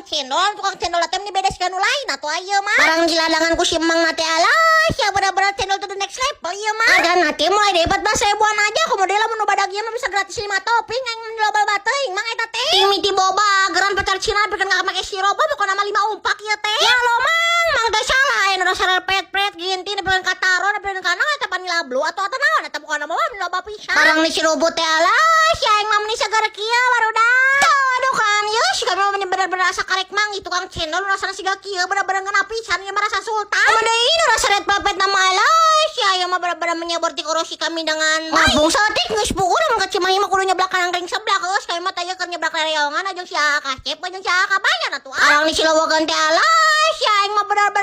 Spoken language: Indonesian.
tukang cendol atem ni bedes kan lain atau ayo mah. Barang jiladangan ku si emang nate alah, sia bener-bener cendol to the next level ieu mah. Ada nanti mulai dari 14 ribuan aja, aku model mun badag ieu mah bisa gratis 5 topping yang loba teuing mang eta teh. Ting miti boba, geran pacar Cina pikeun enggak make siroba pokona mah 5 umpak ieu teh. Ya lo mang teh salah aya nu rasa pret-pret ginti nepikeun kataro nepikeun kana eta panilablu atau naon eta pokona mah loba pisan. Barang ni sirobo teh alah, sia aing mah meni sagara kieu barudak. Aduh kan, yes, kami mau bener-bener rasa karek mang itu tukang cendol rasa siga kieu bener-bener ngena pisan ieu merasa sultan. Ada ini rasa red velvet nama alas ya yang mah bener-bener menyeborti korosi kami dengan mabung satik geus pukur mun ka Cimahi mah kudu nyeblak ring seblak geus kami mah teh keur nyeblak reongan aja si akasep jeung si akabayan atuh. Arang di Cilowogan teh alas ya yang mah bener-bener